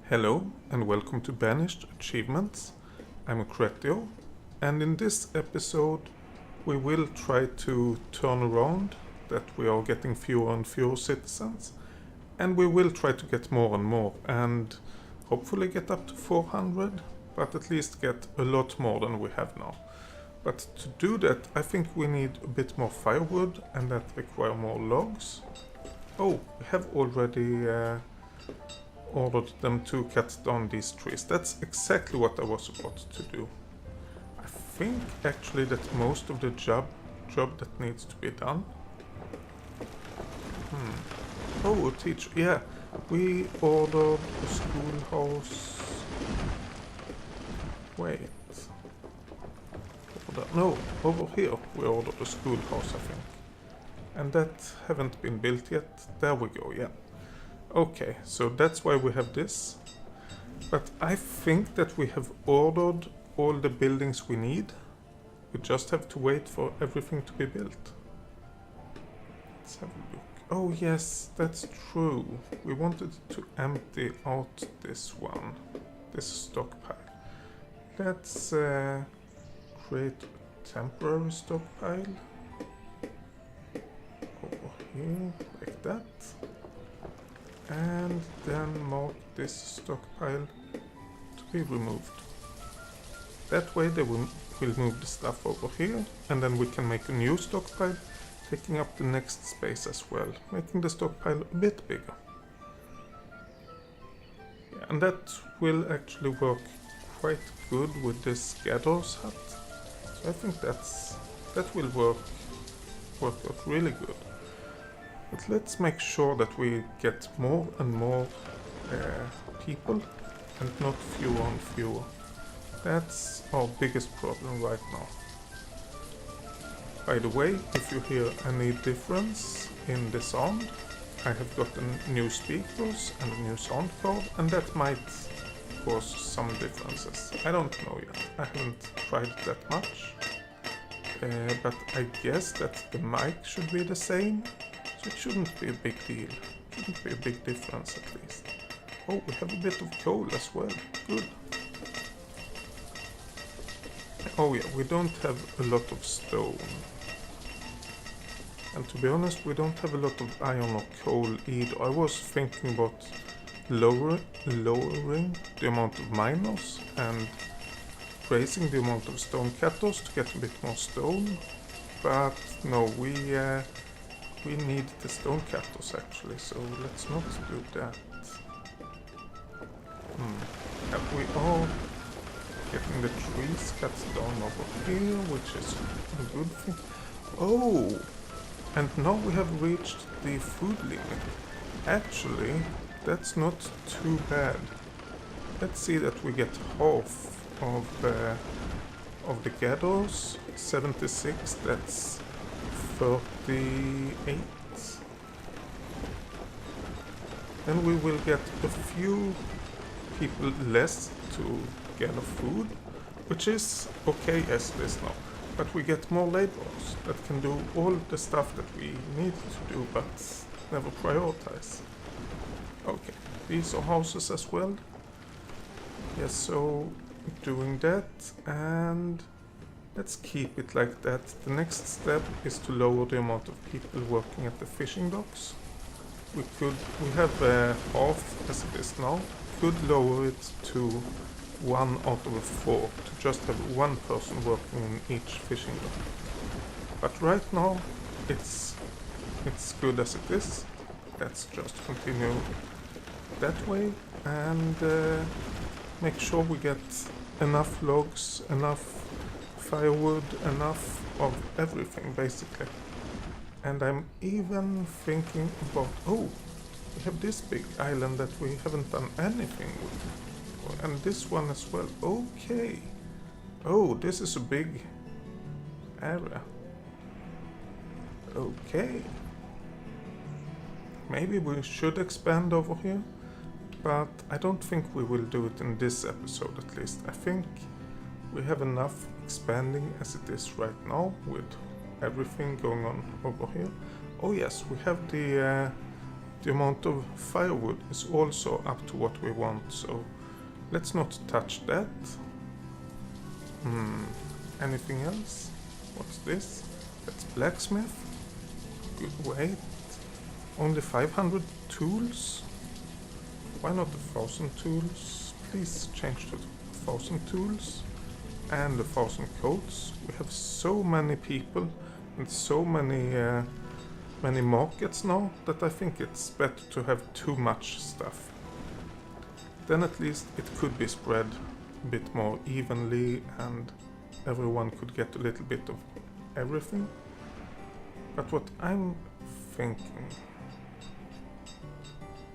Hello and welcome to Banished Achievements. I'm Cretio, and in this episode we will try to turn around that we are getting fewer and fewer citizens, and we will try to get more and more and hopefully get up to 400, but at least get a lot more than we have now. But to do that I think we need a bit more firewood, and that require more logs. Oh, we have already ordered them to cut down these trees. That's exactly what I was about to do. I think actually that most of the job that needs to be done. Oh, a teacher. Yeah, we ordered a schoolhouse. Wait. No, over here we ordered a schoolhouse, I think. And that haven't been built yet. There we go, yeah. Okay, so that's why we have this. But I think that we have ordered all the buildings we need. We just have to wait for everything to be built. Let's have a look. Oh yes, that's true. We wanted to empty out this one, this stockpile. Let's create a temporary stockpile over here, like that. And then mark this stockpile to be removed. That way they will move the stuff over here, and then we can make a new stockpile, taking up the next space as well, making the stockpile a bit bigger. Yeah, and that will actually work quite good with this gatherer's hut. So I think that will work out really good. But let's make sure that we get more and more people and not fewer and fewer. That's our biggest problem right now. By the way, if you hear any difference in the sound, I have gotten new speakers and a new sound card, and that might cause some differences. I don't know yet. I haven't tried it that much. But I guess that the mic should be the same. It shouldn't be a big deal. Shouldn't be a big difference at least. Oh, we have a bit of coal as well. Good. Oh yeah, we don't have a lot of stone. And to be honest, we don't have a lot of iron or coal either. I was thinking about lowering the amount of miners and raising the amount of stone cutters to get a bit more stone. But no, we need the stone cutters actually, so let's not do that. We are getting the trees cut down over here, which is a good thing. Oh, and now we have reached the food limit. Actually, that's not too bad. Let's see that we get half of the gatherers. 76, that's 38. Then we will get a few people less to gather food, which is okay as it is now. But we get more laborers that can do all the stuff that we need to do, but never prioritize. Okay, these are houses as well. Yes, so doing that, and let's keep it like that. The next step is to lower the amount of people working at the fishing docks. We have half as it is now. Could lower it to 1 out of 4 to just have one person working in each fishing dock. But right now it's good as it is. Let's just continue that way and make sure we get enough logs, enough firewood, enough of everything basically. And I'm even thinking about, oh, we have this big island that we haven't done anything with, and this one as well. Okay, oh, this is a big area. Okay, maybe we should expand over here, but I don't think we will do it in this episode at least. I think we have enough expanding as it is right now with everything going on over here. Oh yes, we have the the amount of firewood is also up to what we want, so let's not touch that. Anything else? What's this? That's blacksmith. Good, wait. Only 500 tools? Why not 1,000 tools? Please change to 1,000 tools. And 1,000 coats. We have so many people and so many markets now that I think it's better to have too much stuff. Then at least it could be spread a bit more evenly and everyone could get a little bit of everything. But what I'm thinking,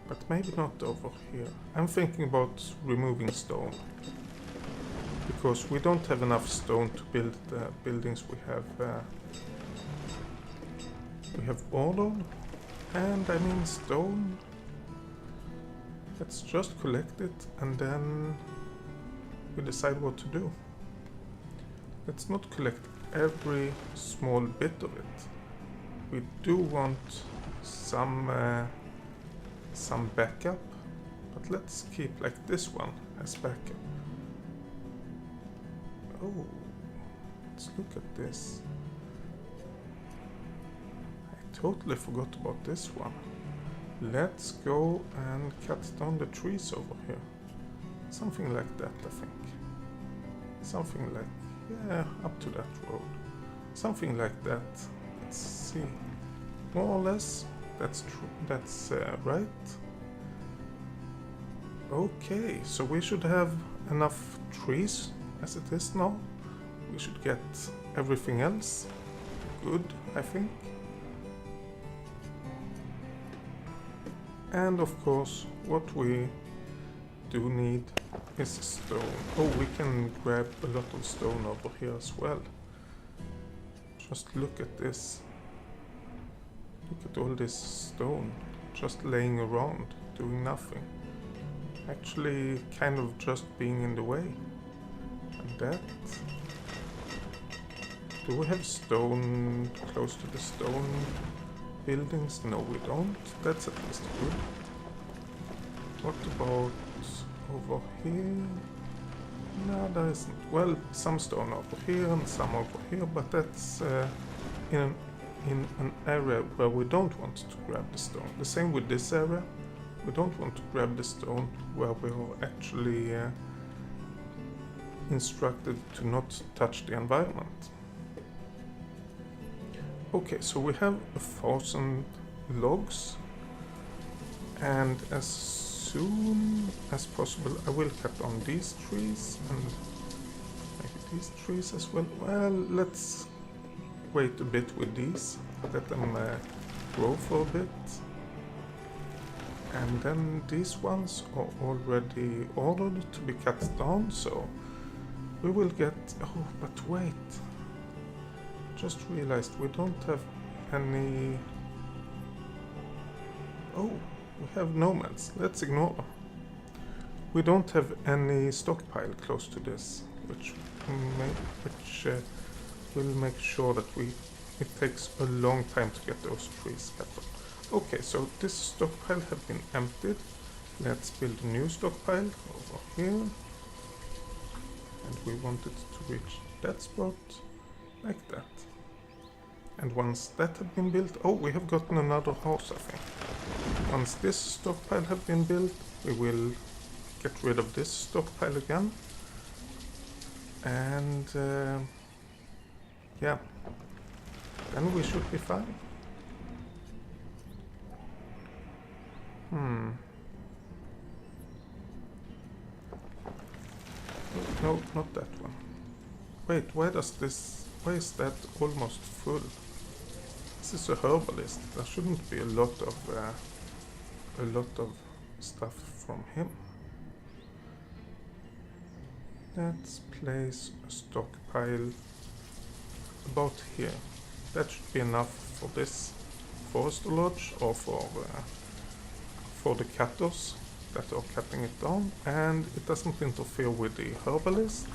but maybe not over here, I'm thinking about removing stone. Because we don't have enough stone to build the buildings we have. We have ordered, and I mean stone. Let's just collect it and then we decide what to do. Let's not collect every small bit of it. We do want some backup, but let's keep like this one as backup. Oh, let's look at this. I totally forgot about this one. Let's go and cut down the trees over here. Something like that, I think. Something like, yeah, up to that road. Something like that. Let's see. More or less, that's true. That's right. Okay, so we should have enough trees as it is now. We should get everything else good, I think. And of course, what we do need is stone. Oh, we can grab a lot of stone over here as well. Just look at this. Look at all this stone just laying around, doing nothing. Actually, kind of just being in the way. And that. Do we have stone close to the stone buildings? No, we don't. That's at least good. What about over here? No, there isn't. Well, some stone over here and some over here, but that's in an area where we don't want to grab the stone. The same with this area. We don't want to grab the stone where we are actually instructed to not touch the environment. Okay, so we have 1,000 logs, and as soon as possible I will cut down these trees and maybe these trees as well. Well, let's wait a bit with these, let them grow for a bit. And then these ones are already ordered to be cut down, so we will get... Oh, but wait. Just realized we don't have any... Oh, we have nomads. Let's ignore them. We don't have any stockpile close to this, which will make sure that it takes a long time to get those trees cut down. Okay, so this stockpile has been emptied. Let's build a new stockpile over here. And we want it to reach that spot, like that. And once that had been built, oh, we have gotten another house, I think. Once this stockpile has been built, we will get rid of this stockpile again. And yeah, then we should be fine. No, not that one. Wait, why is that almost full? This is a herbalist. There shouldn't be a lot of stuff from him. Let's place a stockpile about here. That should be enough for this forest lodge or for the cutters that are cutting it down, and it doesn't interfere with the herbalist.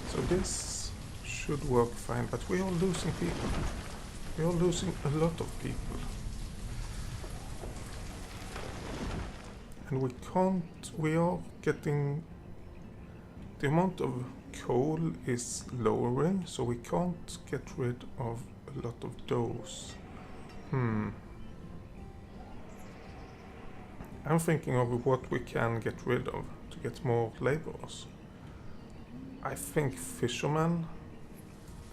So this should work fine, but we are losing people. We are losing a lot of people. And we are getting, the amount of coal is lowering, so we can't get rid of a lot of those. I'm thinking of what we can get rid of to get more laborers. I think fishermen,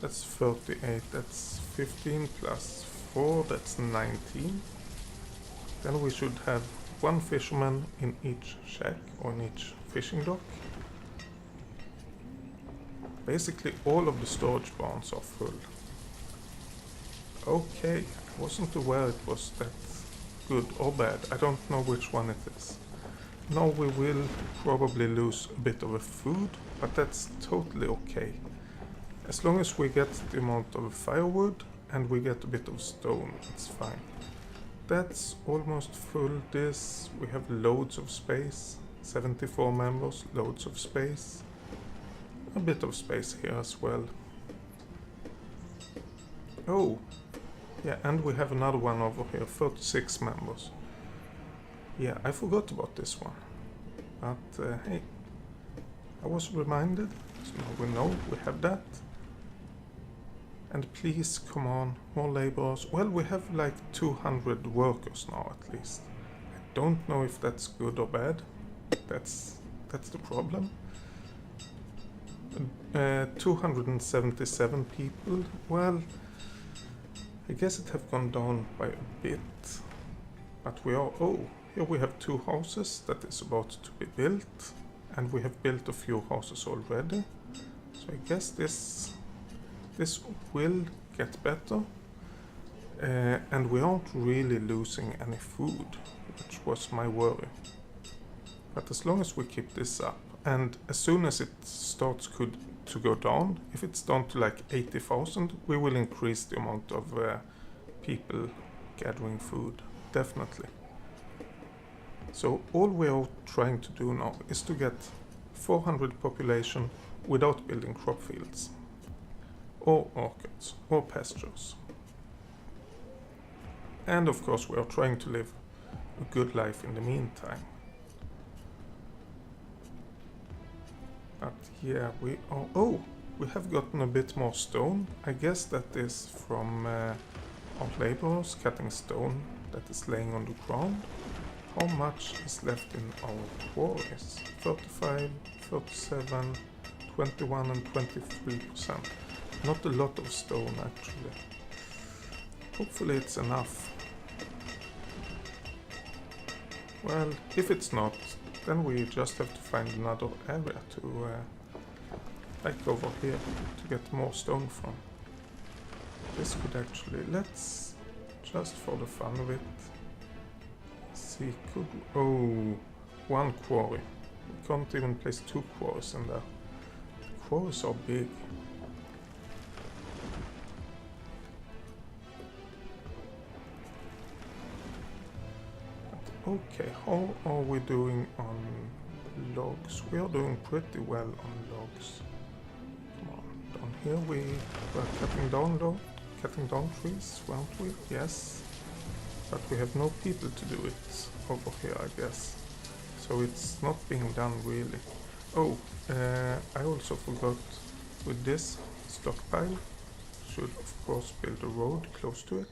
that's 38, that's 15 plus 4, that's 19. Then we should have one fisherman in each shack or in each fishing dock. Basically all of the storage barns are full. Okay, I wasn't aware it was that good or bad. I don't know which one it is. Now we will probably lose a bit of a food, but that's totally okay. As long as we get the amount of firewood and we get a bit of stone, it's fine. That's almost full. This, we have loads of space. 74 members, loads of space. A bit of space here as well. Oh, yeah, and we have another one over here, 36 members. Yeah, I forgot about this one. But hey, I was reminded, so now we know we have that. And please, come on, more laborers. Well, we have like 200 workers now at least. I don't know if that's good or bad. That's the problem. 277 people. Well, I guess it have gone down by a bit. But we are, oh, here we have 2 houses that is about to be built. And we have built a few houses already. So I guess this will get better. And we aren't really losing any food, which was my worry. But as long as we keep this up, and as soon as it starts to go down, if it's down to like 80,000, we will increase the amount of people gathering food, definitely. So all we are trying to do now is to get 400 population without building crop fields, or orchards, or pastures. And of course we are trying to live a good life in the meantime. But yeah, we are, oh, we have gotten a bit more stone. I guess that is from our laborers cutting stone that is laying on the ground. How much is left in our quarries? 35, 37, 21 and 23%. Not a lot of stone actually. Hopefully it's enough. Well, if it's not, then we just have to find another area to, like over here, to get more stone from. This could actually, let's, just for the fun of it, see, could, oh, 1 quarry. We can't even place 2 quarries in there. The quarries are big. Okay, how are we doing on logs? We are doing pretty well on logs. Come on, down here we were cutting down trees, weren't we? Yes. But we have no people to do it over here, I guess. So it's not being done really. Oh, I also forgot with this stockpile, should of course build a road close to it.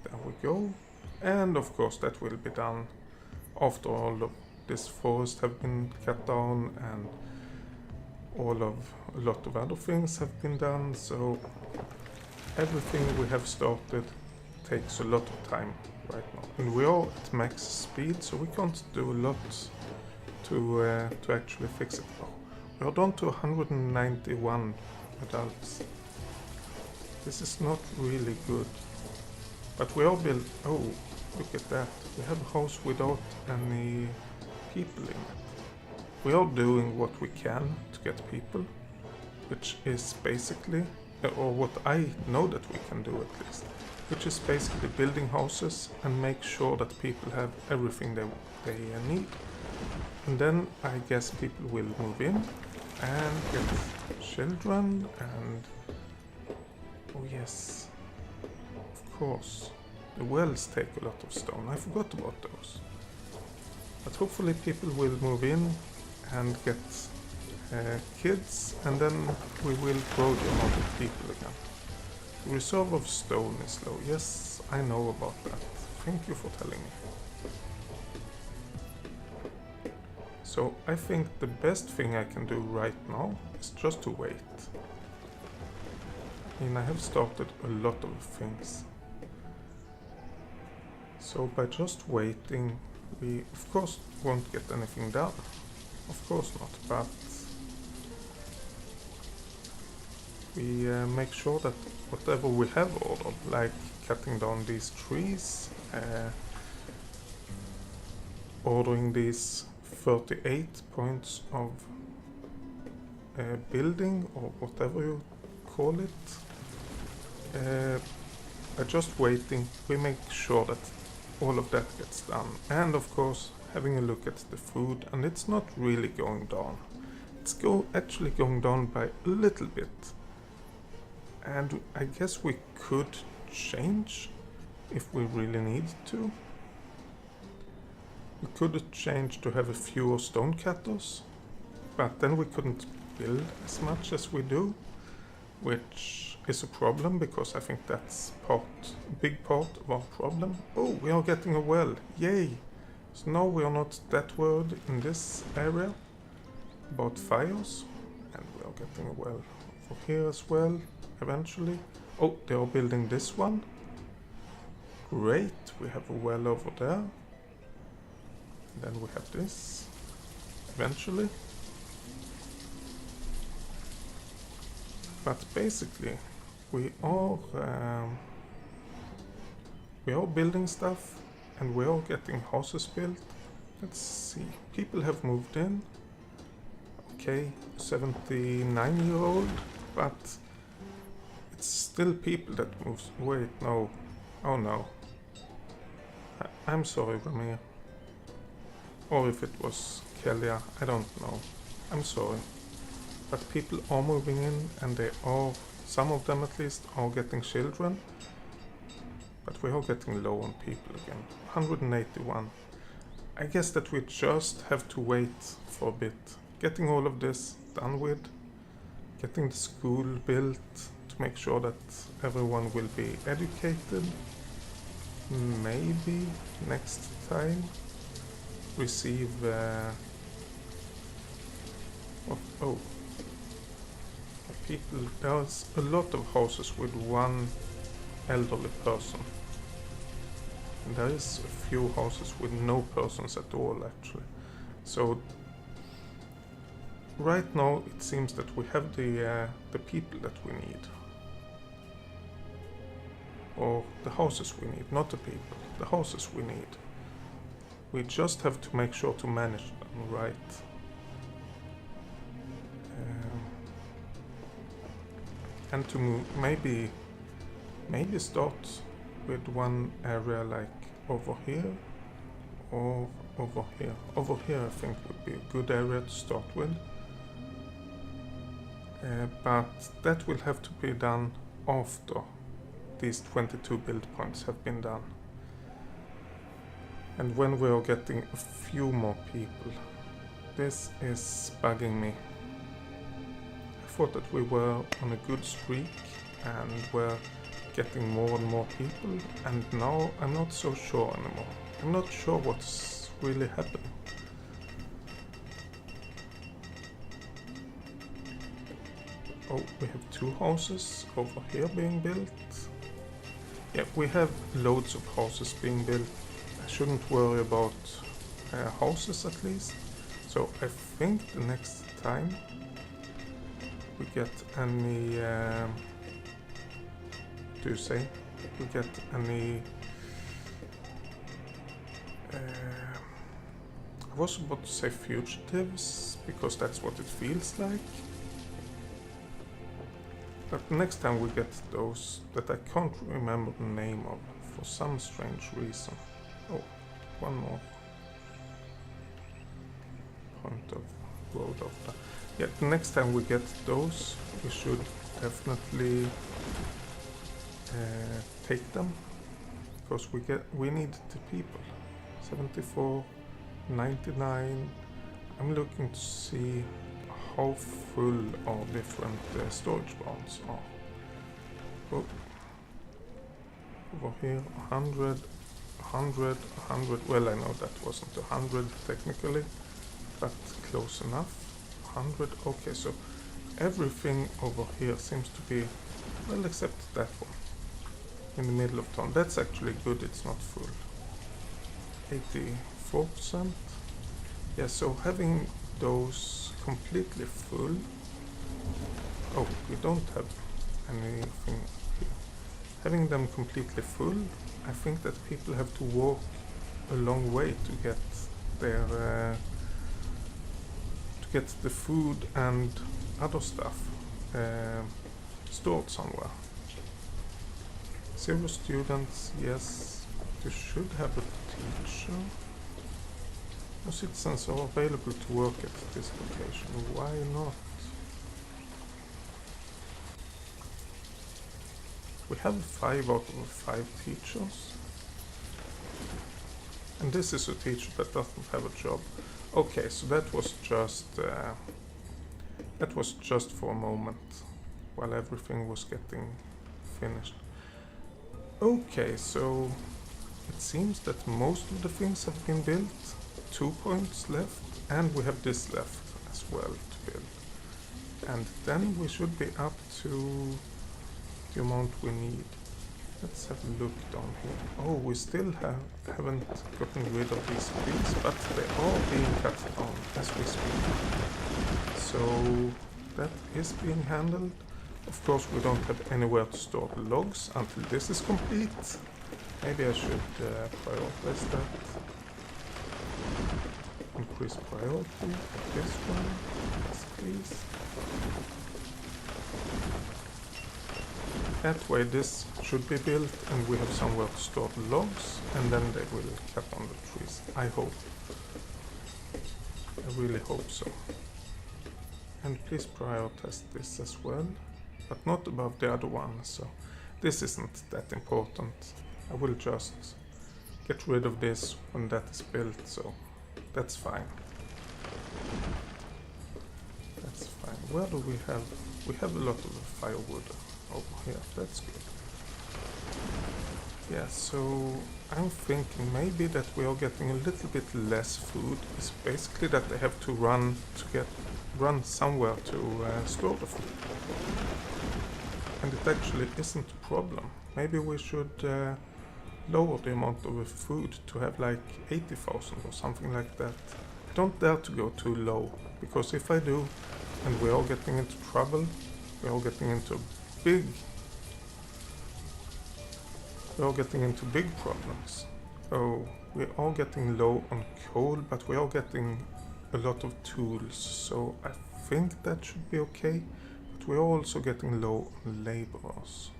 There we go. And of course that will be done after all of this forest have been cut down and a lot of other things have been done, so everything we have started takes a lot of time right now. And we are at max speed, so we can't do a lot to actually fix it. Oh, we are down to 191 adults. This is not really good. But we are built, oh, look at that. We have a house without any people in it. We are doing what we can to get people, which is basically, or what I know that we can do at least, which is basically building houses and make sure that people have everything they need. And then I guess people will move in and get children and, oh yes, of course. The wells take a lot of stone. I forgot about those. But hopefully people will move in and get kids, and then we will grow the amount of people again. The reserve of stone is low. Yes, I know about that. Thank you for telling me. So I think the best thing I can do right now is just to wait. I mean, I have started a lot of things. So by just waiting, we of course won't get anything done. Of course not, but we make sure that whatever we have ordered, like cutting down these trees, ordering these 38 points of building, or whatever you call it, by just waiting, we make sure that all of that gets done. And of course, having a look at the food, and it's not really going down. It's actually going down by a little bit. And I guess we could change if we really need to. We could change to have a fewer stone cutters, but then we couldn't build as much as we do, which is a problem, because I think that's a big part of our problem. Oh, we are getting a well, yay! So now we are not that worried in this area about fires, and we are getting a well over here as well, eventually. Oh, they are building this one. Great, we have a well over there. And then we have this, eventually. But basically, we are building stuff, and we are getting houses built. Let's see, people have moved in. Okay, 79-year-old, but it's still people that moves. Wait, no. Oh no. I'm sorry, Ramir. Or if it was Kelia, I don't know. I'm sorry. But people are moving in, and they are, some of them at least, are getting children. But we are getting low on people again. 181. I guess that we just have to wait for a bit. Getting all of this done with. Getting the school built to make sure that everyone will be educated. Maybe next time receive people. There's a lot of houses with one elderly person, and there is a few houses with no persons at all, actually. So right now it seems that we have the people that we need, or the houses we need, not the people, the houses we need. We just have to make sure to manage them right. And to maybe start with one area like over here or over here. Over here I think would be a good area to start with. But that will have to be done after these 22 build points have been done. And when we are getting a few more people. This is bugging me. I thought that we were on a good streak and were getting more and more people, and now I'm not so sure anymore. I'm not sure what's really happening. Oh, we have two houses over here being built. Yeah, we have loads of houses being built. I shouldn't worry about houses at least. So I think the next time we get any, do you say? We get any, I was about to say fugitives, because that's what it feels like. But next time we get those that I can't remember the name of for some strange reason. Oh, one more point of road after. Yeah, the next time we get those, we should definitely take them. because we need the people. 74, 99. I'm looking to see how full our different storage barns are. Oh. Over here, 100, 100, 100. Well, I know that wasn't 100 technically, but close enough. 100. Okay, so everything over here seems to be, well, except that one in the middle of town. That's actually good. It's not full. 84%. Yeah, so having those completely full. Oh, we don't have anything here. Having them completely full, I think that people have to walk a long way to get their to get the food and other stuff stored somewhere. 0 students, yes. You should have a teacher. No citizens are available to work at this location. Why not? We have 5 out of 5 teachers. And this is a teacher that doesn't have a job. Okay, so that was just for a moment while everything was getting finished. Okay, so it seems that most of the things have been built. 2 points left, and we have this left as well to build. And then we should be up to the amount we need. Let's have a look down here. Oh, we still haven't gotten rid of these trees, but they are being cut down as we speak. So that is being handled. Of course, we don't have anywhere to store the logs until this is complete. Maybe I should prioritize that. Increase priority. This one. Yes, please. That way this should be built and we have somewhere to store the logs, and then they will cut down the trees. I hope. I really hope so. And please prioritize this as well, but not above the other one, so this isn't that important. I will just get rid of this when that is built, so that's fine. That's fine. Where do we have? We have a lot of firewood over here. That's good. Yeah, so I'm thinking maybe that we are getting a little bit less food. It's basically that they have to run somewhere to store the food. And it actually isn't a problem. Maybe we should lower the amount of food to have like 80,000 or something like that. I don't dare to go too low, because if I do, and we are getting into trouble, we are getting into big problems. Oh, we are getting low on coal, but we are getting a lot of tools, so I think that should be okay. But we are also getting low on laborers.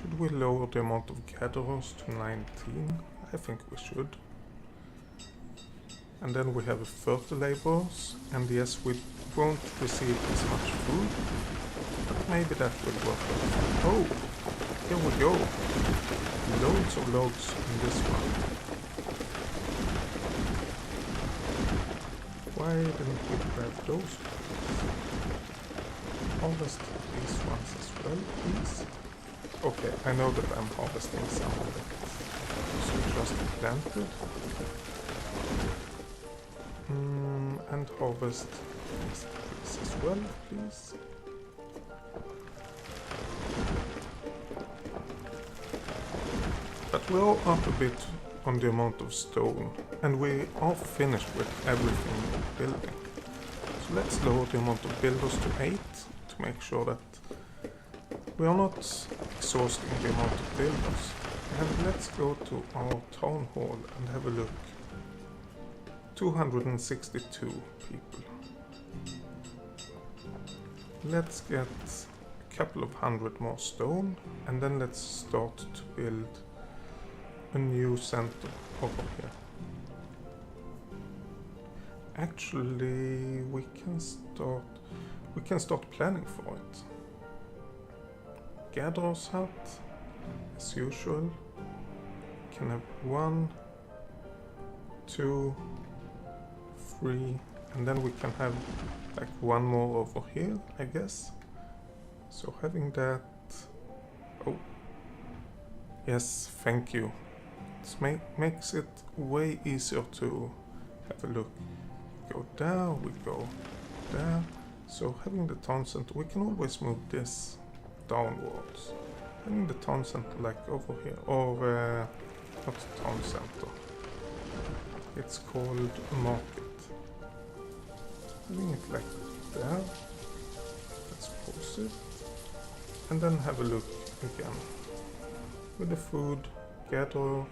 Should we lower the amount of gatherers to 19? I think we should. And then we have 30 laborers, and yes, we won't receive as much food, but maybe that will work out. Oh, here we go. Loads of logs in this one. Why didn't we grab those? Harvest these ones as well, please. Okay, I know that I'm harvesting some of it. So just planted. And harvest these as well, please. But we are up a bit on the amount of stone, and we are finished with everything building. So let's lower the amount of builders to 8 to make sure that we are not exhausting the amount of builders. And let's go to our town hall and have a look. 262 people. Let's get a couple of 100 more stone, and then let's start to build a new center over here. Actually, we can start planning for it. gatherer's hut, as usual. Can have 1, 2, 3, and then we can have like one more over here, I guess. So having that... Oh, yes, thank you. It makes it way easier to have a look. Go there, we go there. So having the town center, we can always move this downwards. Having the town center like over here, or not town center. It's called market. Having it like there. Let's pause it. And then have a look again. With the food, gather,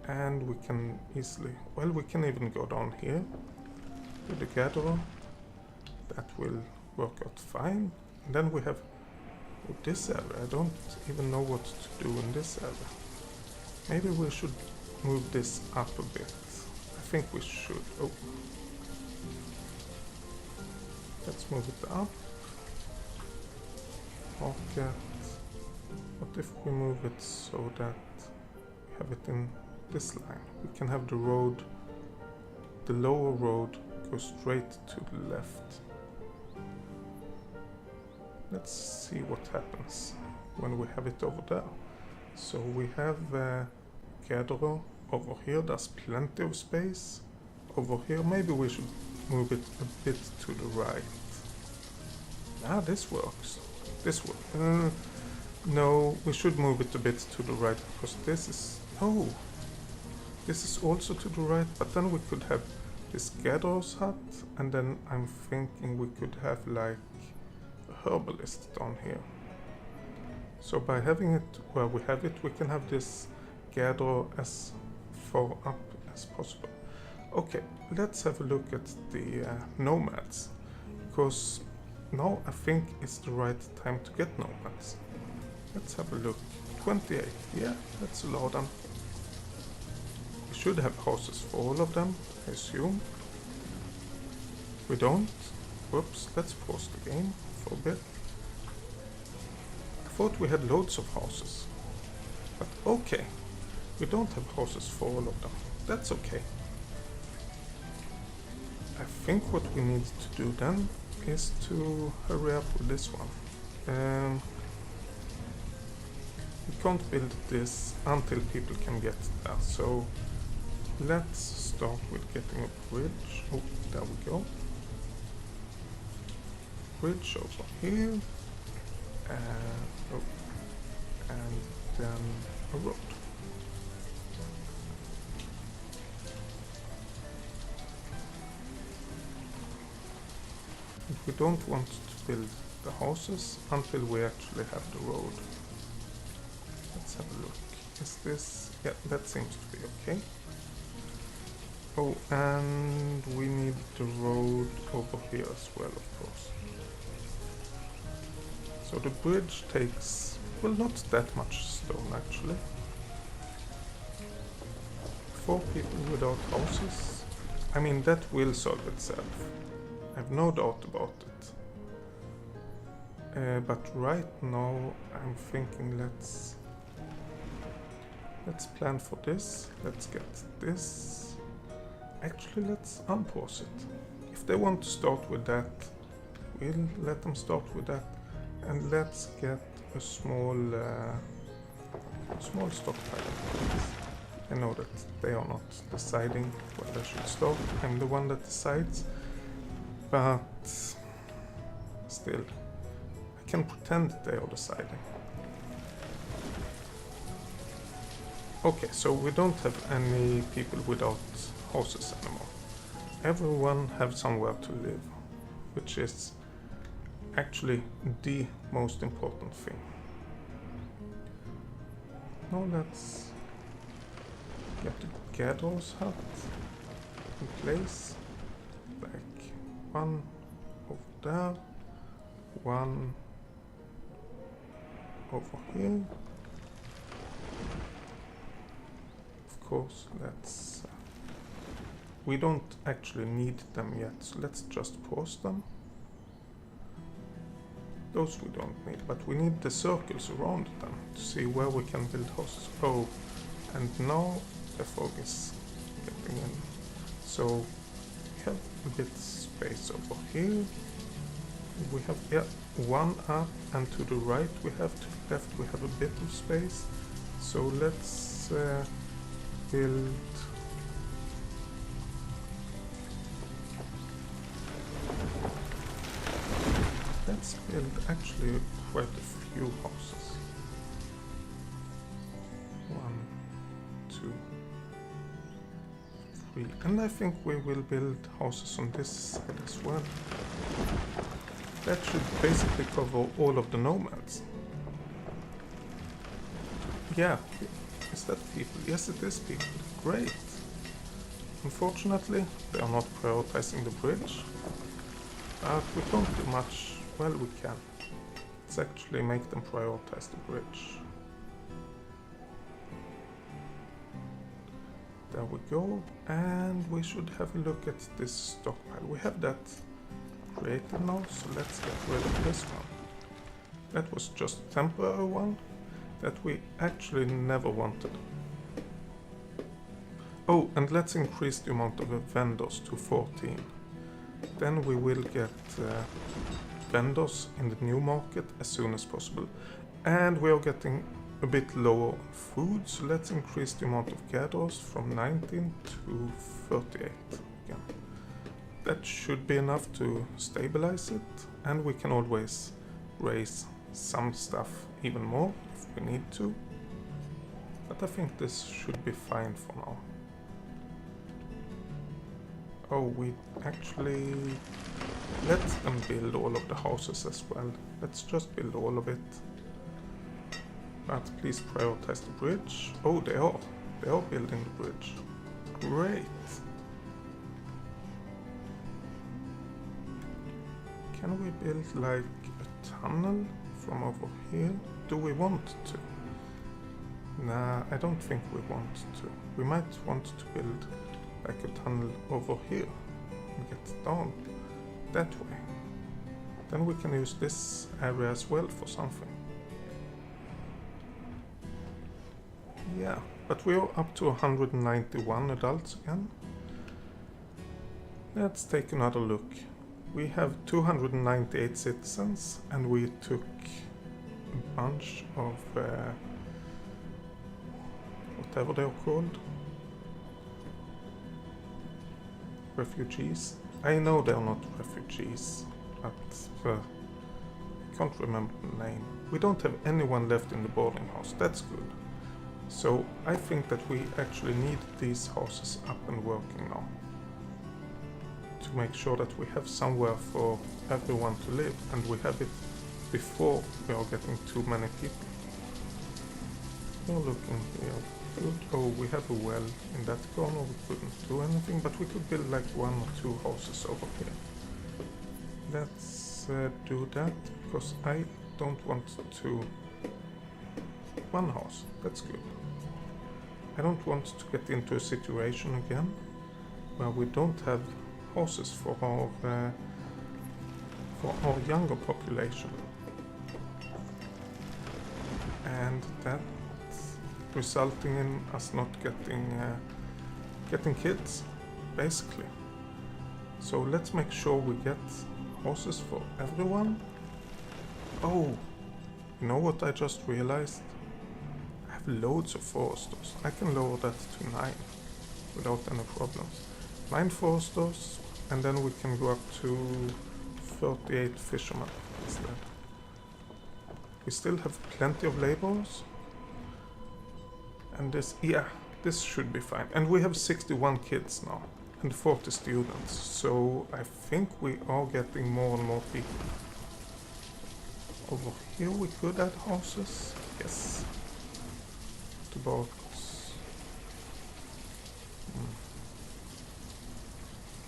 and we can easily, well, we can even go down here with the gatherer. That will work out fine. And then we have this area. I don't even know what to do in this area. Maybe we should move this up a bit. I think we should. Oh. Let's move it up. Okay. What if we move it so that we have it in this line? We can have the road, the lower road, go straight to the left. Let's see what happens when we have it over there. So we have gatherer over here. There's plenty of space over here. Maybe we should move it a bit to the right. Ah, this works. This works. No, we should move it a bit to the right because this is... Oh! This is also to the right, but then we could have this gatherer's hut, and then I'm thinking we could have like a herbalist down here. So by having it where we have it, we can have this gatherer as far up as possible. Okay, let's have a look at the nomads, because now I think it's the right time to get nomads. Let's have a look. 28, yeah, let's allow them. We should have houses for all of them, I assume. We don't. Whoops, let's pause the game for a bit. I thought we had loads of houses. But okay, we don't have houses for all of them. That's okay. I think what we need to do then is to hurry up with this one. We can't build this until people can get there, so let's start with getting a bridge. Oh, there we go. Bridge over here, oh, and then a road. We don't want to build the houses until we actually have the road. Let's have a look. Is this... yeah, that seems to be okay. Oh, and we need the road over here as well, of course. So the bridge takes, well, not that much stone actually. 4 people without houses. I mean, that will solve itself. I have no doubt about it. But right now I'm thinking let's plan for this. Let's get this. Actually, let's unpause it. If they want to start with that, we'll let them start with that. And let's get a small stockpile. I know that they are not deciding where they should start. I'm the one that decides. But still, I can pretend they are deciding. Okay, so we don't have any people without houses anymore. Everyone have somewhere to live, which is actually the most important thing. Now let's get the gatherer's hut in place. Like one over there, one over here. Of course, let's... we don't actually need them yet, so let's just pause them. Those we don't need, but we need the circles around them to see where we can build houses. Oh, and now the fog is getting in. So we have a bit space over here. We have, yeah, one up, and to the right we have, to the left we have a bit of space. So let's build. Let's build actually quite a few houses. 1, 2, 3, and I think we will build houses on this side as well. That should basically cover all of the nomads. Yeah, is that people? Yes, it is people. Great. Unfortunately, they are not prioritizing the bridge. But we can't do much. Well, we can. Let's actually make them prioritize the bridge. There we go. And we should have a look at this stockpile. We have that created now, so let's get rid of this one. That was just a temporary one that we actually never wanted. Oh, and let's increase the amount of vendors to 14. Then we will get vendors in the new market as soon as possible. And we are getting a bit lower on food, so let's increase the amount of gatherers from 19 to 38 again. That should be enough to stabilize it, and we can always raise some stuff even more if we need to. But I think this should be fine for now. Oh, we actually let them build all of the houses as well. Let's just build all of it. But please prioritize the bridge. Oh, they are. They are building the bridge. Great. Can we build like a tunnel from over here? Do we want to? Nah, I don't think we want to. We might want to build like a tunnel over here and get down that way. Then we can use this area as well for something. Yeah, but we are up to 191 adults again. Let's take another look. We have 298 citizens, and we took a bunch of whatever they are called. Refugees. I know they are not refugees, but I can't remember the name. We don't have anyone left in the boarding house. That's good. So I think that we actually need these houses up and working now, to make sure that we have somewhere for everyone to live, and we have it before we are getting too many people. We're looking here. Good. Oh, we have a well in that corner. We couldn't do anything, but we could build like 1 or 2 houses over here. Let's do that, because I don't want to... 1 house, that's good. I don't want to get into a situation again where we don't have houses for our younger population, and that resulting in us not getting kids, basically. So let's make sure we get houses for everyone. Oh, you know what I just realized? I have loads of foresters. I can lower that to 9 without any problems. 9 foresters, and then we can go up to 38 fishermen instead. We still have plenty of laborers. And this, yeah, this should be fine. And we have 61 kids now and 40 students. So I think we are getting more and more people. Over here we could add houses. Yes. Tubercles.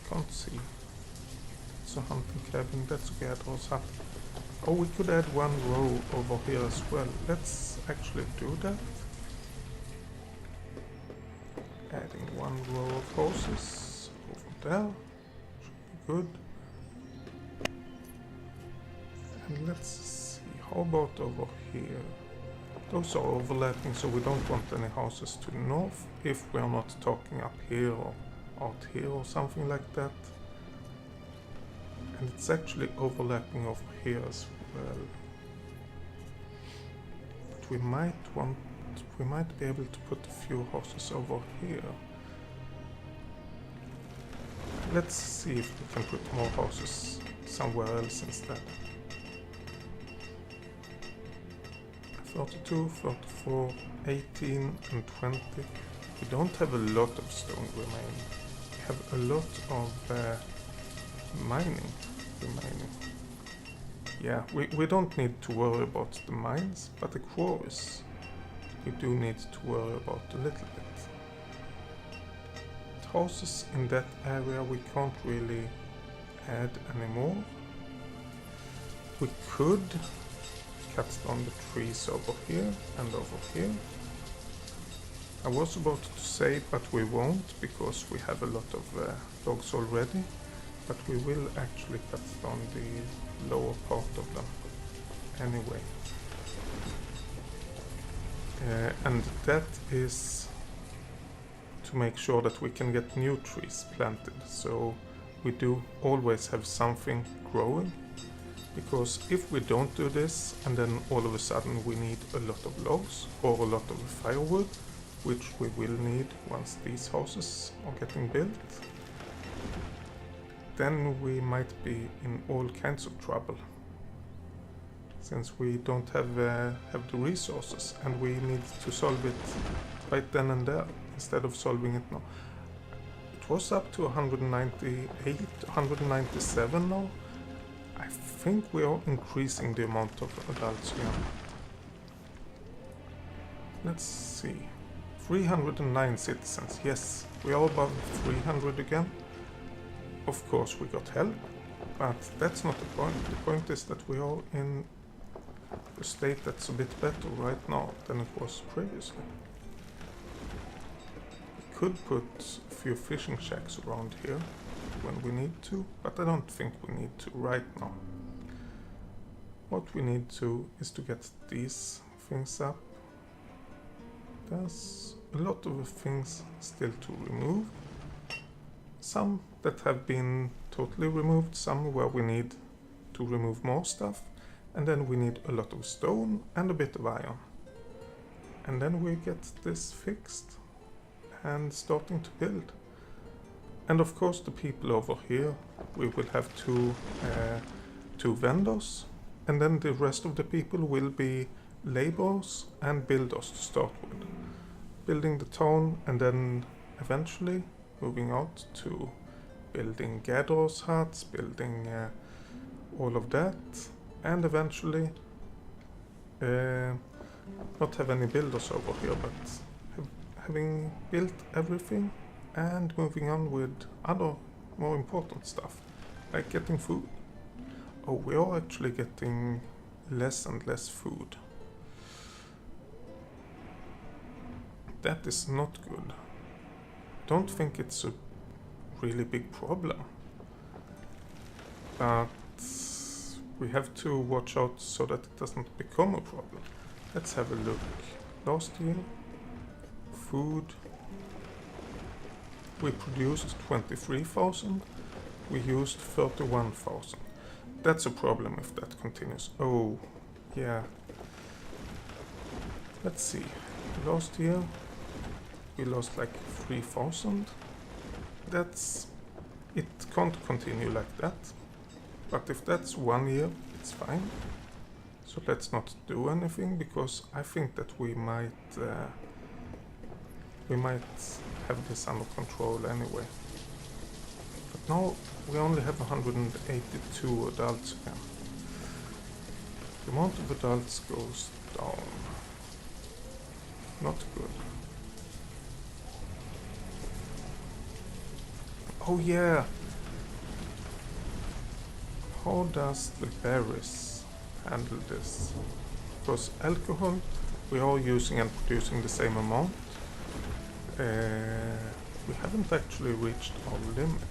Can't see. It's a hunting cabin. That's a gatherer's hut. Oh, we could add 1 row over here as well. Let's actually do that. Adding 1 row of houses over there. Should be good. And let's How about over here? Those are overlapping, so we don't want any houses to the north if we're not talking up here or out here or something like that. And it's actually overlapping over here as well. But we might be able to put a few houses over here. Let's see if we can put more houses somewhere else instead. 32, 34, 18 and 20. We don't have a lot of stone remaining. We have a lot of mining remaining. Yeah, we don't need to worry about the mines, but the quarries we do need to worry about a little bit. Houses in that area we can't really add anymore. We could cut down the trees over here and over here. I was about to say, but we won't, because we have a lot of logs already. But we will actually cut down the lower part of them anyway. And that is to make sure that we can get new trees planted. So we do always have something growing. Because if we don't do this, and then all of a sudden we need a lot of logs or a lot of firewood, which we will need once these houses are getting built, then we might be in all kinds of trouble. Since we don't have the resources, and we need to solve it right then and there, instead of solving it now. It was up to 198, 197 now. I think we are increasing the amount of adults again. Let's see. 309 citizens. Yes, we are above 300 again. Of course we got help, but that's not the point. The point is that we are in a state that's a bit better right now than it was previously. We could put a few fishing shacks around here when we need to, but I don't think we need to right now. What we need to is to get these things up. There's a lot of things still to remove. Some that have been totally removed, some where we need to remove more stuff, and then we need a lot of stone and a bit of iron. And then we get this fixed and starting to build. And of course the people over here, we will have two vendors, and then the rest of the people will be laborers and builders to start with. Building the town, and then eventually moving out to building gatherers' huts, building all of that, and eventually not have any builders over here, but having built everything and moving on with other more important stuff, like getting food. Oh, we are actually getting less and less food. That is not good. Don't think it's a really big problem, but we have to watch out so that it doesn't become a problem. Let's have a look. Last year, food, we produced 23,000, we used 31,000. That's a problem if that continues. Oh, yeah. Let's see. Last year, we lost like 3,000. It can't continue like that. But if that's 1 year, it's fine. So let's not do anything, because I think that we might have this under control anyway. But now we only have 182 adults again. The amount of adults goes down. Not good. Oh yeah! How does the berries handle this? Because alcohol, we are using and producing the same amount. We haven't actually reached our limit,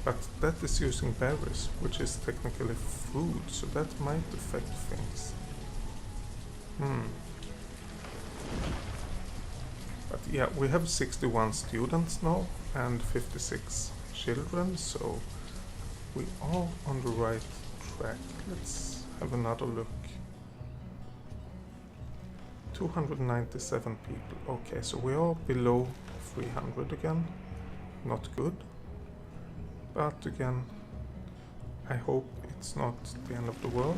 but that is using berries, which is technically food, so that might affect things. But yeah, we have 61 students now and 56 children, so we are on the right track. Let's have another look. 297 people. Okay, so we are below 300 again. Not good. But again, I hope it's not the end of the world.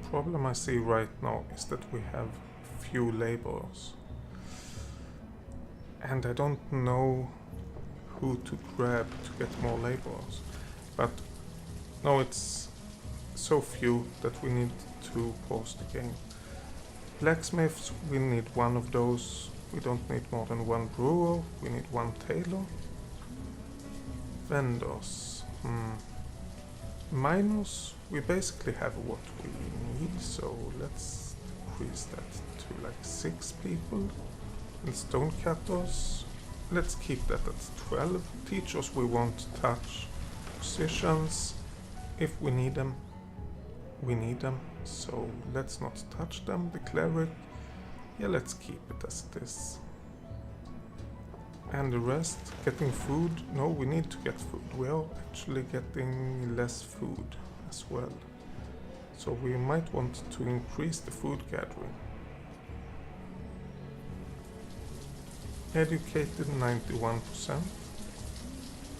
The problem I see right now is that we have few laborers. And I don't know who to grab to get more laborers. But no, it's so few that we need to pause the game. Blacksmiths, we need one of those. We don't need more than one brewer. We need one tailor. Vendors. Miners, we basically have what we need, so let's increase that to like 6 people. And stonecutters, let's keep that at 12. Teachers we won't touch. Musicians, if we need them, we need them, so let's not touch them. The cleric, yeah, let's keep it as it is. And the rest, getting food, no, we need to get food. We are actually getting less food as well. So we might want to increase the food gathering. Educated 91%.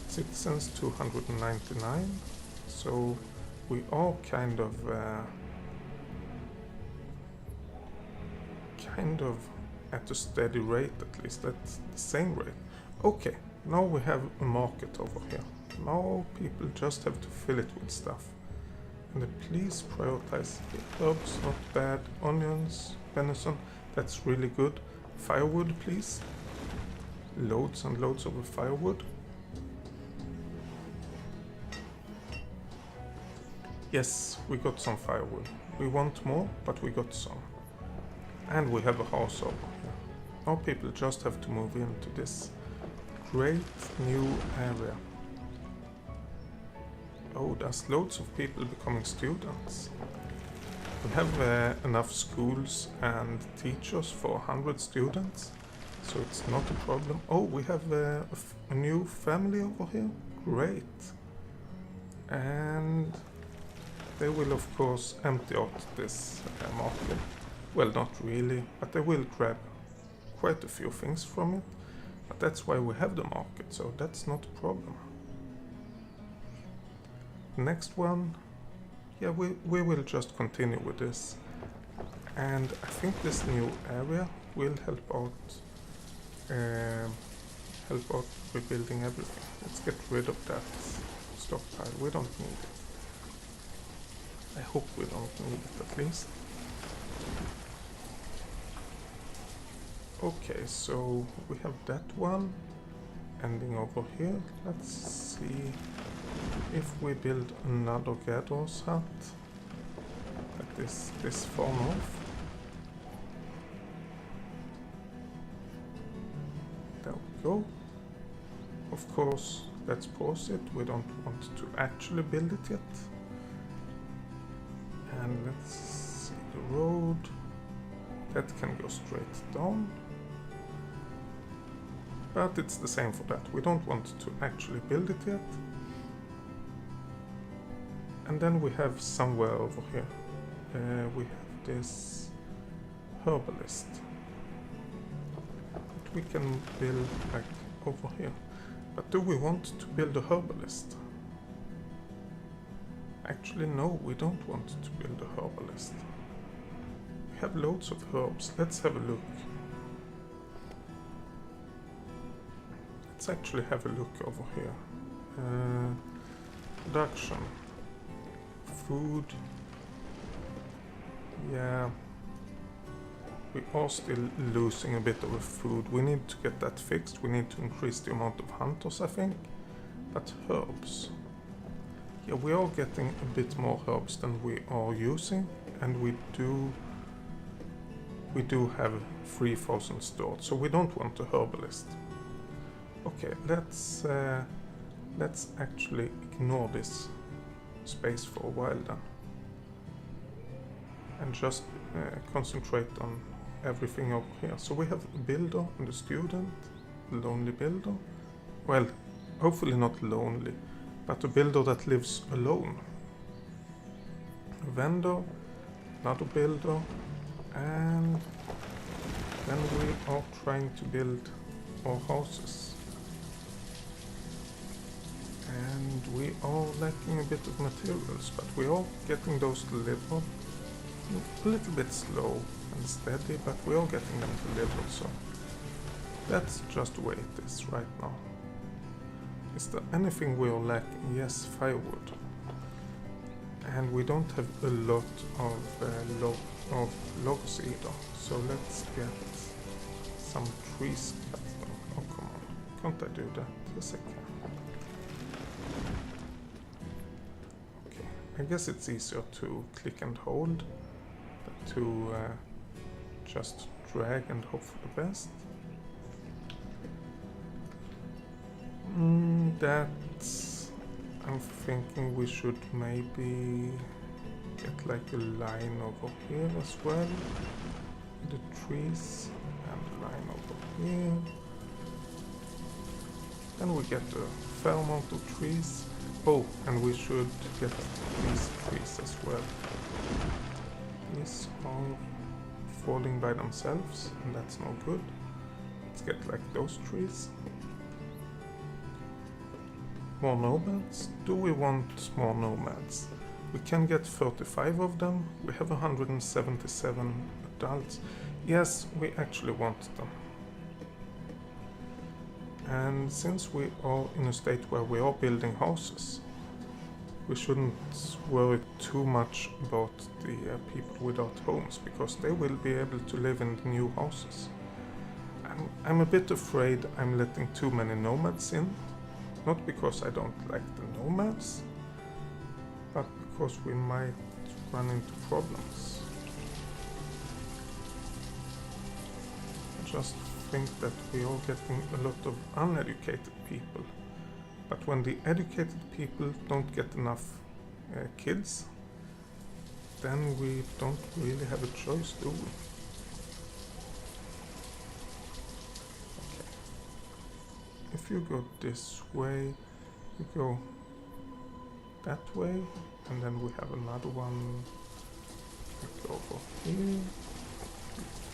Citizens 299. So we are kind of at a steady rate, at least at the same rate. Okay, now we have a market over here. Now people just have to fill it with stuff. And please prioritize herbs, not bad. Onions, venison, that's really good. Firewood, please. Loads and loads of firewood. Yes, we got some firewood. We want more, but we got some. And we have a house over here. Now people just have to move into this great new area. Oh, there's loads of people becoming students. We have enough schools and teachers for 100 students, so it's not a problem. Oh, we have a new family over here. Great. And they will of course empty out this market. Well, not really, but they will grab quite a few things from it. But that's why we have the market, so that's not a problem. Next one, yeah, we will just continue with this. And I think this new area will help out rebuilding everything. Let's get rid of that stockpile. We don't need it. I hope we don't need it at least. Okay, so we have that one ending over here. Let's see if we build another gatherer's hut like this far north. There we go. Of course, let's pause it. We don't want to actually build it yet. And let's see the road. That can go straight down. But it's the same for that. We don't want to actually build it yet. And then we have somewhere over here, we have this herbalist that we can build like over here. But do we want to build a herbalist? Actually, no, we don't want to build a herbalist. We have loads of herbs. Let's have a look. Let's actually have a look over here. Production. Food. Yeah. We are still losing a bit of a food. We need to get that fixed. We need to increase the amount of hunters, I think. But herbs. Yeah, we are getting a bit more herbs than we are using. And we do have 3,000 stored, so we don't want a herbalist. Okay, let's actually ignore this space for a while then. And just concentrate on everything over here. So we have a builder and a student, lonely builder. Well, hopefully not lonely, but a builder that lives alone. A vendor, another builder, and then we are trying to build our houses. And we are lacking a bit of materials, but we are getting those delivered. A little bit slow and steady, but we are getting them delivered, so that's just the way it is right now. Is there anything we are lacking? Yes, firewood. And we don't have a lot of logs either, so let's get some trees cut down. Oh, come on. Can't I do that? Yes, I can. Okay, I guess it's easier to click and hold than to just drag and hope for the best. That's... I'm thinking we should maybe get like a line over here as well. The trees and a line over here. Then we get a fair amount of trees. Oh, and we should get these trees as well. These are falling by themselves, and that's no good. Let's get like those trees. More nomads? Do we want more nomads? We can get 35 of them. We have 177 adults. Yes, we actually want them. And since we are in a state where we are building houses, we shouldn't worry too much about the people without homes, because they will be able to live in the new houses. I'm a bit afraid I'm letting too many nomads in. Not because I don't like the nomads, but because we might run into problems. I just think that we are getting a lot of uneducated people. But when the educated people don't get enough kids, then we don't really have a choice, do we? If you go this way, you go that way, and then we have another one. We go over here,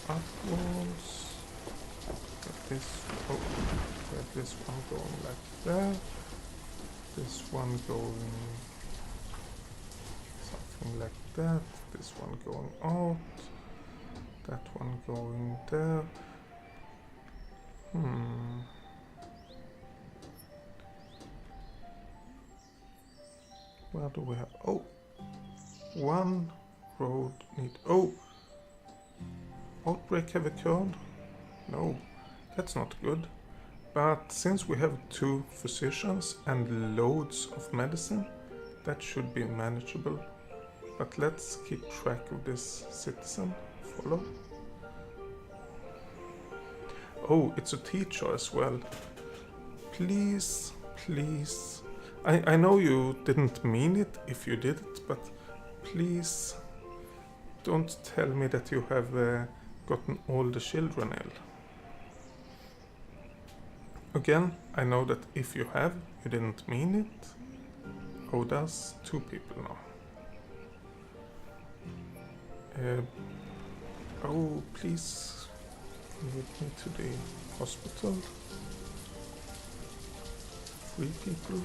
upwards. We have this one going like that. This one going something like that. This one going out. That one going there. Where do we have? Oh, one road need. Oh, outbreak have occurred? No, that's not good. But since we have 2 physicians and loads of medicine, that should be manageable. But let's keep track of this citizen. Follow. Oh, it's a teacher as well. Please, please. I know you didn't mean it if you did it, but please don't tell me that you have gotten all the children ill. Again, I know that if you have, you didn't mean it. Oh, there's 2 people now. Oh, please lead me to the hospital. 3 people.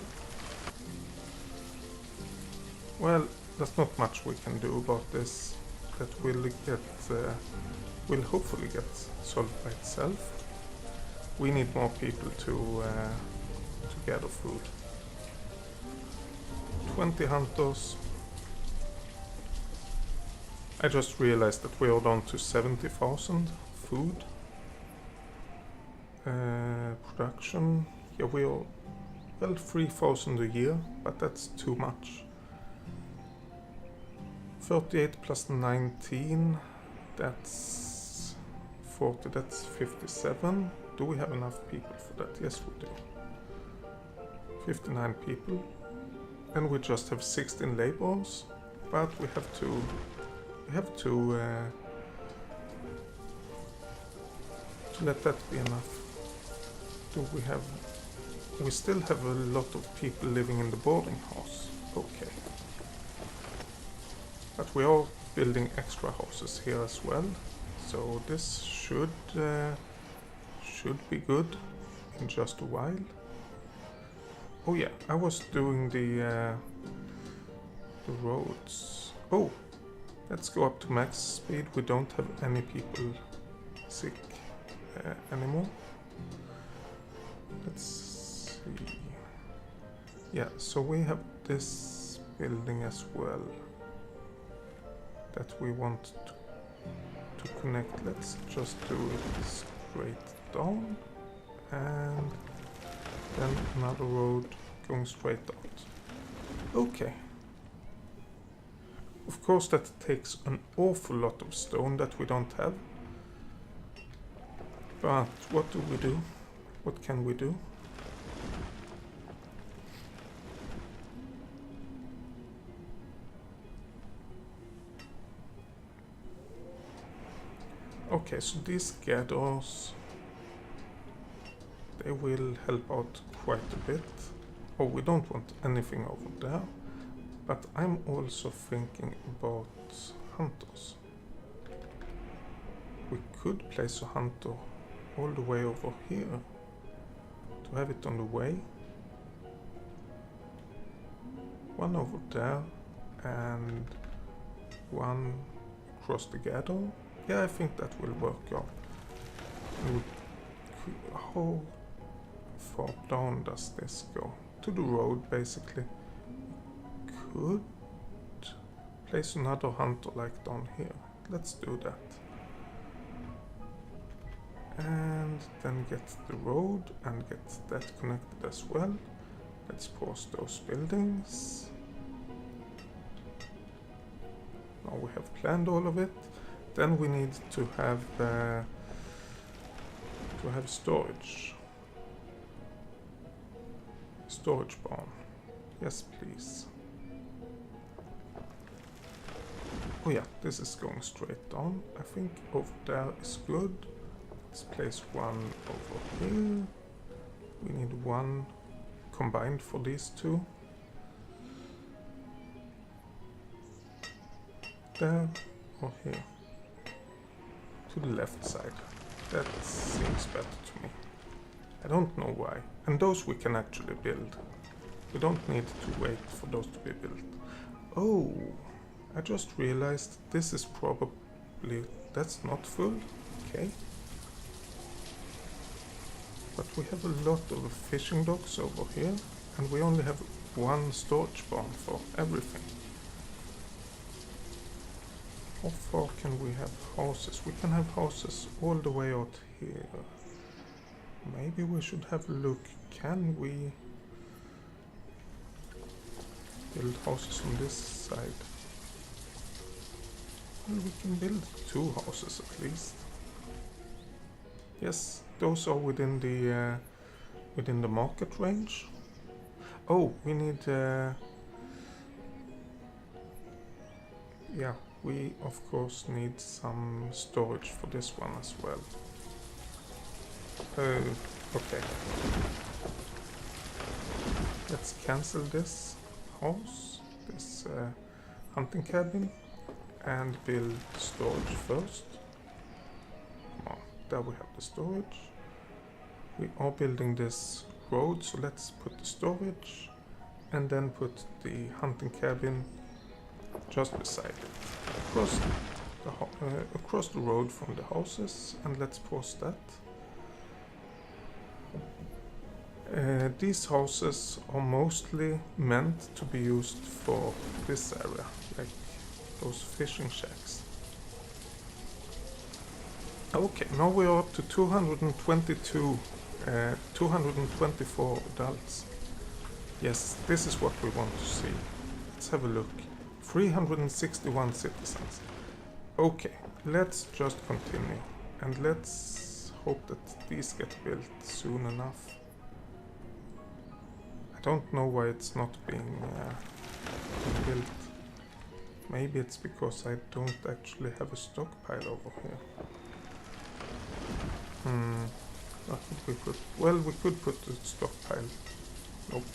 Well, there's not much we can do about this. That will hopefully get solved by itself. We need more people to gather food. 20 hunters. I just realized that we are down to 70,000 food. Production. Yeah, we are, well, 3,000 a year, but that's too much. 38 plus 19, that's 40, that's 57. Do we have enough people for that? Yes, we do. 59 people. and we just have 16 laborers, but we have to let that be enough. We still have a lot of people living in the boarding house. Okay. But we are building extra houses here as well. So this should be good in just a while. Oh yeah, I was doing the roads. Oh, let's go up to max speed. We don't have any people sick anymore. Let's see. Yeah, so we have this building as well that we want to connect. Let's just do it straight down, and then another road going straight out. Okay. Of course that takes an awful lot of stone that we don't have. But what do we do? What can we do? Okay, so these gatherers, they will help out quite a bit. Oh, we don't want anything over there. But I'm also thinking about hunters. We could place a hunter all the way over here to have it on the way. One over there and one across the gather. Yeah, I think that will work out. How far down does this go? To the road, basically. Could place another hunter like down here. Let's do that. And then get the road and get that connected as well. Let's pause those buildings. Now we have planned all of it. Then we need to have storage. Storage barn. Yes, please. Oh yeah, this is going straight down. I think over there is good. Let's place one over here. We need one combined for these two. There or here. To the left side. That seems better to me. I don't know why. And those we can actually build. We don't need to wait for those to be built. Oh, I just realized this is probably... that's not full. Okay. But we have a lot of fishing docks over here. And we only have one storage barn for everything. How far can we have houses? We can have houses all the way out here. Maybe we should have a look. Can we build houses on this side? Well, we can build 2 houses at least. Yes, those are within the market range. Oh, we need yeah, we of course need some storage for this one as well. Okay. Let's cancel this house, this hunting cabin, and build storage first. Come on, there we have the storage. We are building this road, so let's put the storage and then put the hunting cabin just beside it, across the road from the houses, and let's pause that. These houses are mostly meant to be used for this area, like those fishing shacks. Okay, now we are up to 224 adults. Yes, this is what we want to see. Let's have a look. 361 citizens. Okay, let's just continue. And let's hope that these get built soon enough. I don't know why it's not being built. Maybe it's because I don't actually have a stockpile over here. What could we put? Well, we could put a stockpile. Nope.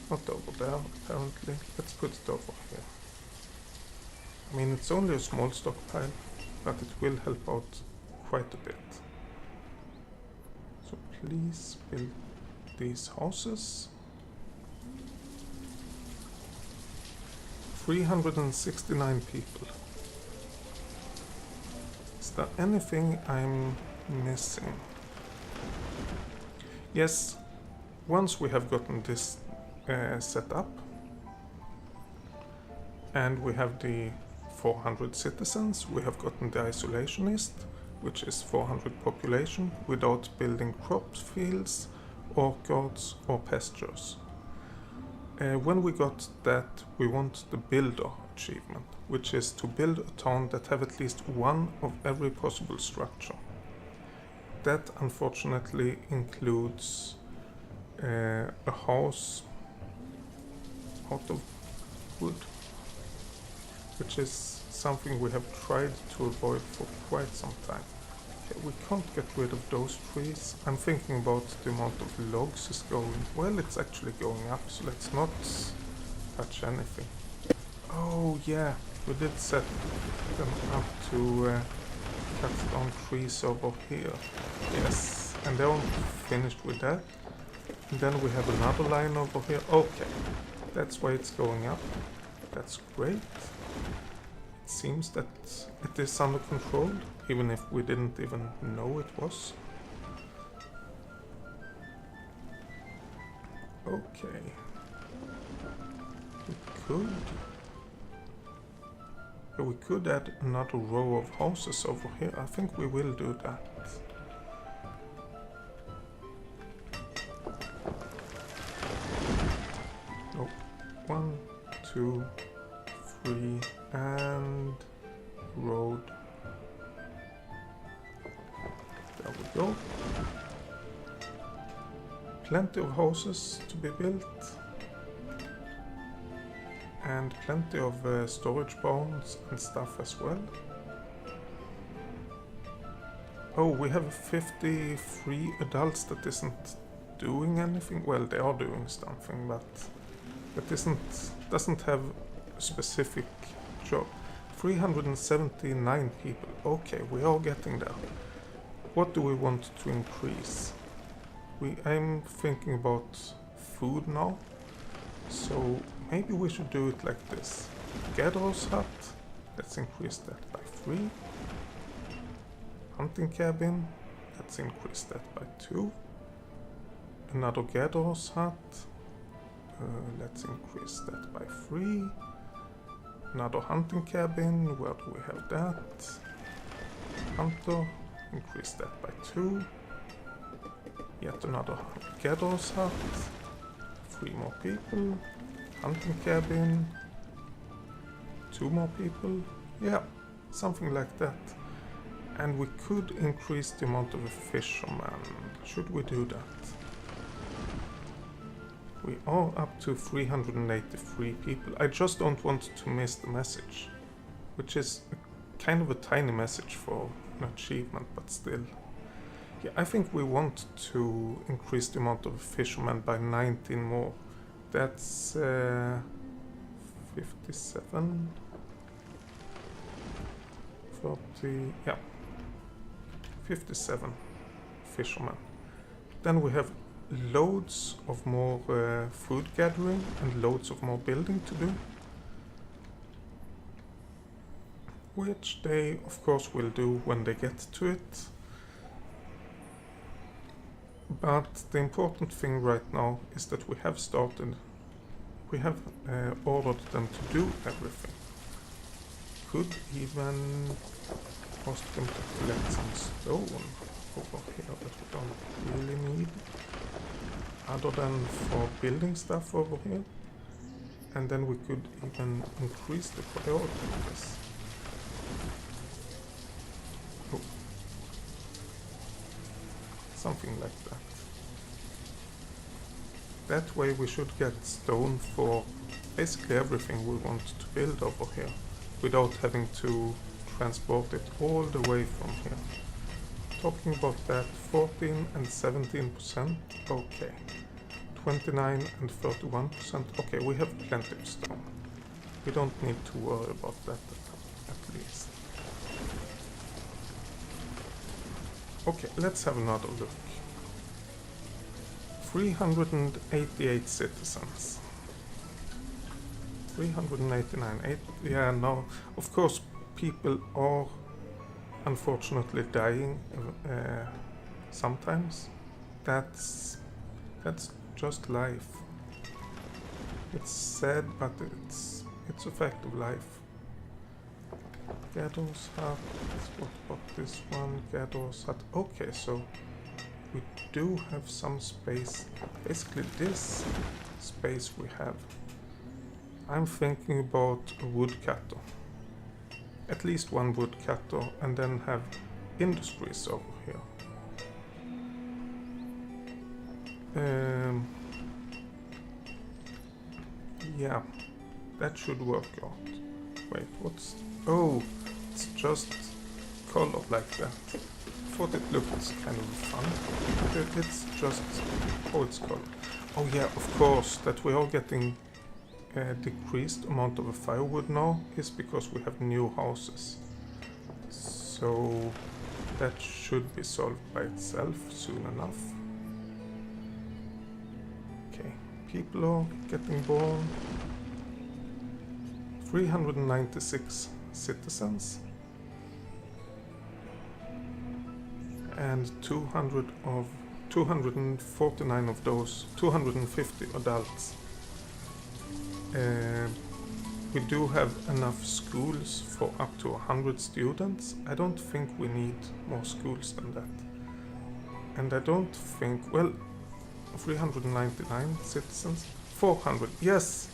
Not over there, apparently. Let's put it over here. I mean, it's only a small stockpile, but it will help out quite a bit. So please build these houses. 369 people. Is there anything I'm missing? Yes, once we have gotten this set up, and we have the 400 citizens, we have gotten the isolationist, which is 400 population, without building crops, fields, orchards or pastures. When we got that, we want the builder achievement, which is to build a town that have at least one of every possible structure. That unfortunately includes a house out of wood, which is something we have tried to avoid for quite some time. Okay, we can't get rid of those trees. I'm thinking about the amount of logs is going. Well, it's actually going up, so let's not touch anything. Oh yeah, we did set them up to cut down trees over here. Yes, and they're finished with that. And then we have another line over here. Okay, that's why it's going up. That's great. It seems that it is under control, even if we didn't even know it was. Okay. We could add another row of houses over here. I think we will do that. Nope. 1, 2, 3, and road. There we go. Plenty of houses to be built. And plenty of storage barns and stuff as well. Oh, we have 53 adults that isn't doing anything. Well, they are doing something, but that doesn't have a specific job. 379 people. Okay, we are getting there. What do we want to increase? I'm thinking about food now. So maybe we should do it like this. Gatherer's hut. Let's increase that by 3. Hunting cabin. Let's increase that by 2. Another gatherer's hut. Let's increase that by 3. Another hunting cabin. Where do we have that? Hunter. Increase that by 2. Yet another gatherer's hut. 3 more people. Hunting cabin. 2 more people. Yeah, something like that. And we could increase the amount of a fisherman. Should we do that? We are up to 383 people. I just don't want to miss the message, which is kind of a tiny message for an achievement, but still. Yeah, I think we want to increase the amount of fishermen by 19 more. That's 57, 40, yeah, 57 fishermen. Then we have loads of more food gathering and loads of more building to do, which they of course will do when they get to it. But the important thing right now is that we have ordered them to do everything. Could even ask them to collect some stone over here that we don't really need, other than for building stuff over here. And then we could even increase the priority of this. Oh. Something like that. That way we should get stone for basically everything we want to build over here, without having to transport it all the way from here. Talking about that, 14 and 17%, okay. 29 and 31%, okay, we have plenty of stone. We don't need to worry about that at least. Okay, let's have another look. 388 citizens. 389, yeah, no, of course people are unfortunately dying sometimes. That's just life. It's sad, but it's a fact of life. Gados hut, what about this one? Gados hut, okay, so we do have some space. Basically this space we have. I'm thinking about a woodcutter. At least one woodcutter, and then have industries over here. Yeah, that should work out. Wait, what's... Oh, it's just colored like that. Thought it looked kind of fun. It's just how it's colored. Oh yeah, of course, that we are getting a decreased amount of firewood now is because we have new houses. So that should be solved by itself soon enough. Okay, people are getting born. 396 citizens. And 249 of those, 250 adults. We do have enough schools for up to 100 students. I don't think we need more schools than that. And I don't think, well, 399 citizens, 400, yes!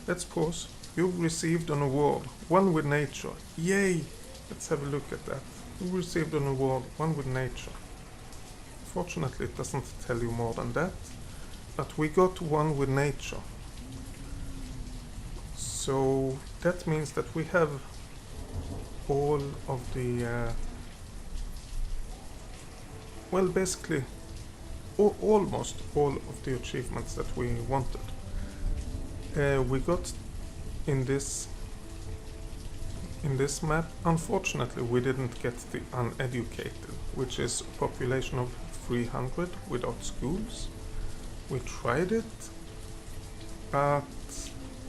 Let's pause. You received an award, One with Nature. Yay! Let's have a look at that. You received an award, One with Nature. Fortunately, it doesn't tell you more than that. But we got One with Nature. So that means that we have all of the... well, basically, almost all of the achievements that we wanted. We got in this map, unfortunately we didn't get the uneducated, which is a population of 300 without schools. We tried it, but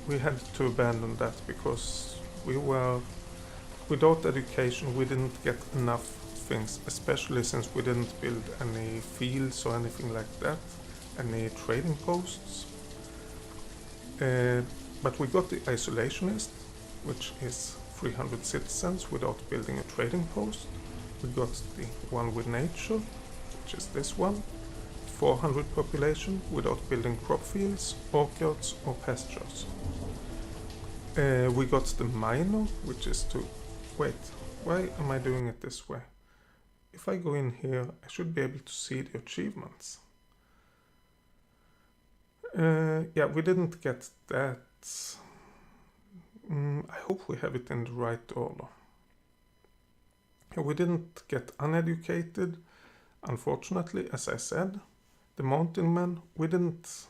we had to abandon that because we were without education. We didn't get enough things, especially since we didn't build any fields or anything like that, any trading posts. But we got the isolationist, which is 300 citizens without building a trading post. We got the One with Nature, which is this one, 400 population without building crop fields, orchards or pastures. We got the minor, which is to... Wait, why am I doing it this way? If I go in here, I should be able to see the achievements. Yeah, we didn't get that. I hope we have it in the right order. We didn't get uneducated, unfortunately, as I said. The mountain men, we didn't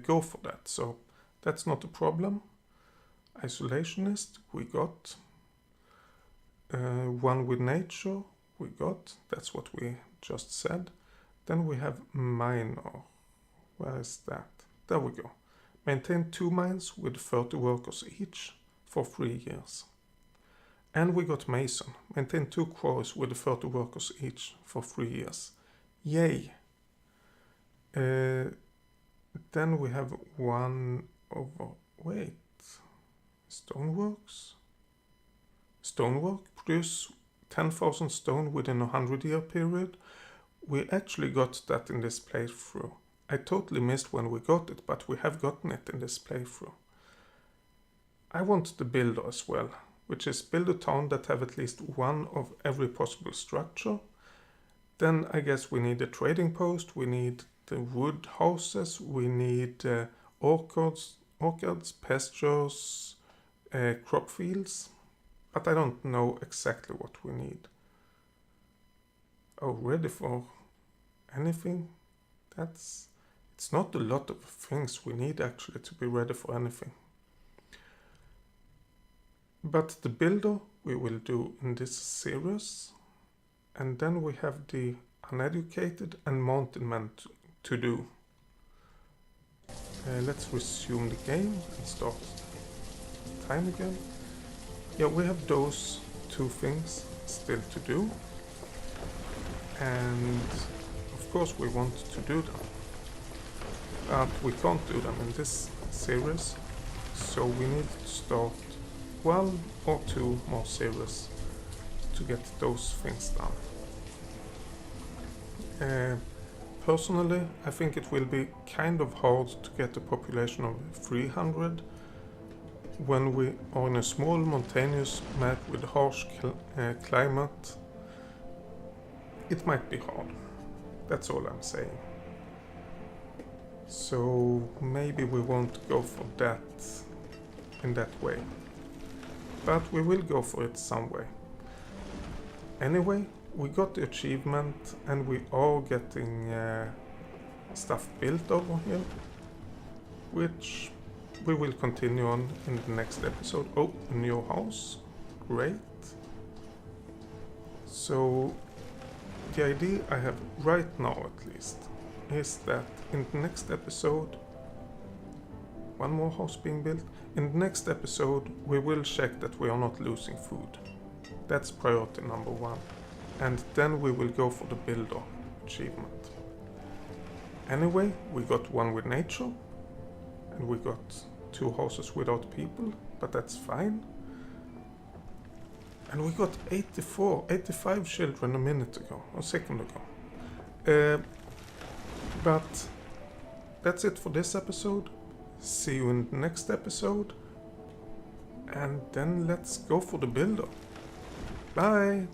go for that, so that's not a problem. Isolationist, we got. One with Nature, we got. That's what we just said. Then we have minor. Where is that? There we go. Maintain 2 mines with 30 workers each for 3 years. And we got mason. Maintain 2 quarries with 30 workers each for 3 years. Yay! Then we have one over... Wait. Stoneworks? Stonework produce 10,000 stone within a 100-year period. We actually got that in this playthrough. I totally missed when we got it, but we have gotten it in this playthrough. I want the builder as well, which is build a town that have at least one of every possible structure. Then I guess we need a trading post, we need the wood houses, we need orchards, pastures, crop fields, but I don't know exactly what we need. Oh, ready for anything? It's not a lot of things we need actually to be ready for anything. But the builder we will do in this series, and then we have the uneducated and mountain men to do. Let's resume the game and start time again. Yeah, we have those two things still to do, and of course we want to do them, but we can't do them in this series, so we need to start 1 or 2 more series to get those things done. Personally, I think it will be kind of hard to get a population of 300 when we are in a small mountainous map with harsh climate. It might be hard. That's all I'm saying. So maybe we won't go for that in that way. But we will go for it some way. Anyway, we got the achievement and we are getting stuff built over here, which we will continue on in the next episode. Oh, a new house. Great. So the idea I have right now at least is that in the next episode, one more house being built. In the next episode we will check that we are not losing food. That's priority number 1. And then we will go for the builder achievement. Anyway, we got one with nature, and we got 2 houses without people, but that's fine. And we got 85 children a minute ago, a second ago. But that's it for this episode. See you in the next episode. And then let's go for the builder. Bye!